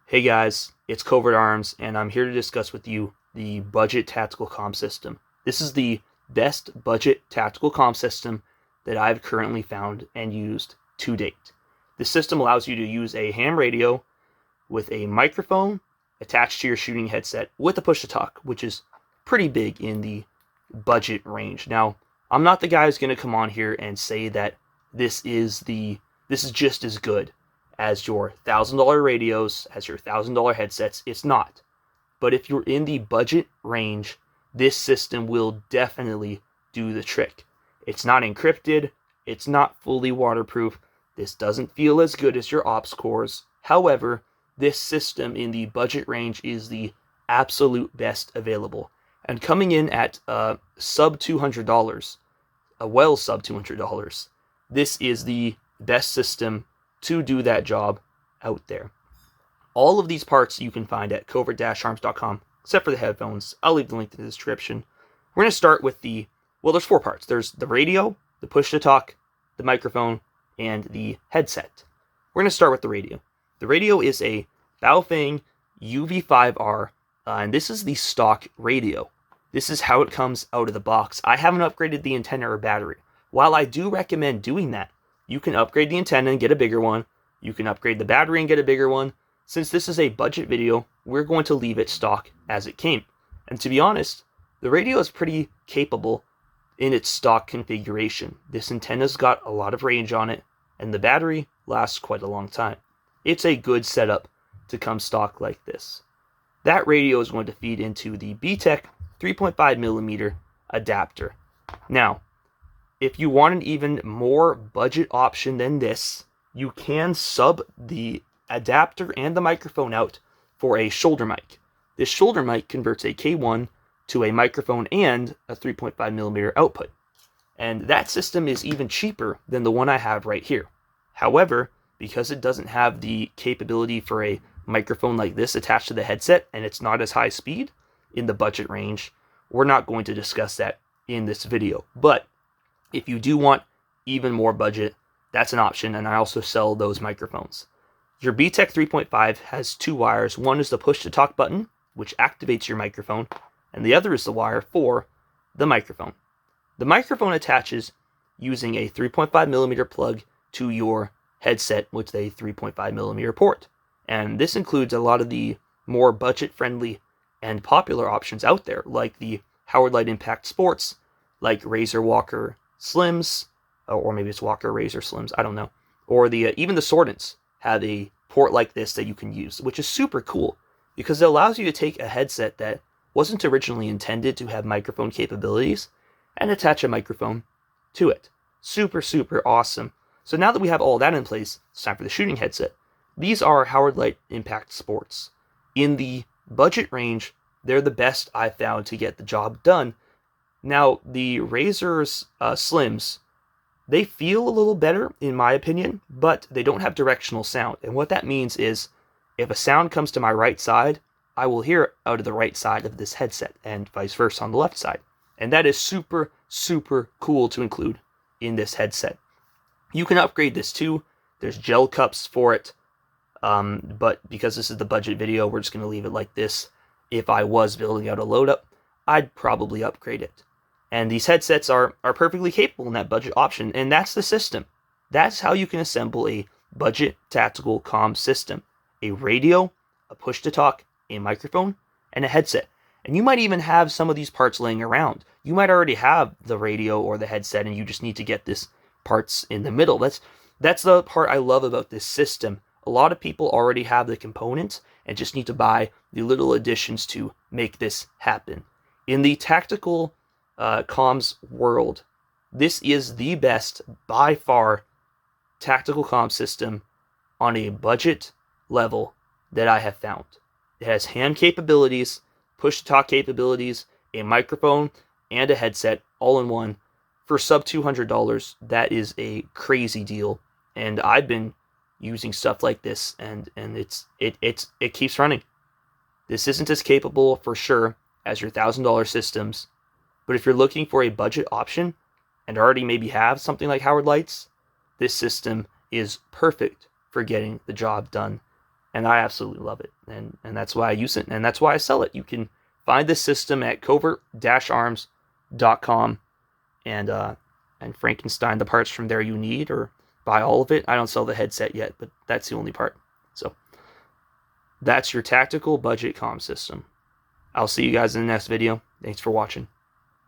Hey guys, it's Covert Arms, and I'm here to discuss with you the Budget Tactical Comm System. This is the best budget tactical comm system that I've currently found and used to date. This system allows you to use a ham radio with a microphone attached to your shooting headset with a push-to-talk, which is pretty big in the budget range. Now, I'm not the guy who's going to come on here and say that this is just as good as your $1,000 radios, as your $1,000 headsets. It's not. But if you're in the budget range, this system will definitely do the trick. It's not encrypted. It's not fully waterproof. This doesn't feel as good as your ops cores. However, this system in the budget range is the absolute best available. And coming in at sub $200, sub $200, this is the best system to do that job out there. All of these parts you can find at covert-arms.com, except for the headphones. I'll leave the link in the description. We're going to start with there's 4 parts. There's the radio, the push-to-talk, the microphone, and the headset. We're going to start with the radio. The radio is a Baofeng UV5R, and this is the stock radio. This is how it comes out of the box. I haven't upgraded the antenna or battery. While I do recommend doing that, you can upgrade the antenna and get a bigger one. You can upgrade the battery and get a bigger one. Since this is a budget video, we're going to leave it stock as it came. And to be honest, the radio is pretty capable in its stock configuration. This antenna's got a lot of range on it, and the battery lasts quite a long time. It's a good setup to come stock like this. That radio is going to feed into the BTEC 3.5mm adapter. Now, if you want an even more budget option than this, you can sub the adapter and the microphone out for a shoulder mic. This shoulder mic converts a K1 to a microphone and a 3.5mm output. And that system is even cheaper than the one I have right here. However, because it doesn't have the capability for a microphone like this attached to the headset, and it's not as high speed in the budget range, we're not going to discuss that in this video. But if you do want even more budget, that's an option, and I also sell those microphones. Your BTEC 3.5 has 2 wires. One is the push-to-talk button, which activates your microphone, and the other is the wire for the microphone. The microphone attaches using a 3.5mm plug to your headset with a 3.5mm port. And this includes a lot of the more budget-friendly and popular options out there, like the Howard Light Impact Sports, like Razer Walker Slims, or maybe it's Walker Razer Slims, I don't know. Or even the Sordents have a port like this that you can use, which is super cool because it allows you to take a headset that wasn't originally intended to have microphone capabilities and attach a microphone to it. Super, super awesome. So now that we have all that in place, it's time for the shooting headset. These are Howard Light Impact Sports. In the budget range, they're the best I've found to get the job done. Now, the Razer's Slims, they feel a little better, in my opinion, but they don't have directional sound. And what that means is, if a sound comes to my right side, I will hear it out of the right side of this headset, and vice versa on the left side. And that is super, super cool to include in this headset. You can upgrade this too. There's gel cups for it. But because this is the budget video, we're just going to leave it like this. If I was building out a load up, I'd probably upgrade it. And these headsets are perfectly capable in that budget option, and that's the system. That's how you can assemble a budget tactical comm system. A radio, a push-to-talk, a microphone, and a headset. And you might even have some of these parts laying around. You might already have the radio or the headset, and you just need to get this parts in the middle. That's the part I love about this system. A lot of people already have the components and just need to buy the little additions to make this happen. In the tactical comms world, this is the best, by far, tactical comm system on a budget level that I have found. It has hand capabilities, push-to-talk capabilities, a microphone, and a headset all in one for sub $200. That is a crazy deal, and I've been using stuff like this, and it keeps running. This isn't as capable for sure as your $1,000 systems, but if you're looking for a budget option and already maybe have something like Howard Lights, this system is perfect for getting the job done. and I absolutely love it, and that's why I use it, and that's why I sell it. You can find this system at covert-arms.com, and Frankenstein the parts from there you need, or buy all of it. I don't sell the headset yet, but that's the only part. So that's your tactical budget comm system. I'll see you guys in the next video. Thanks for watching.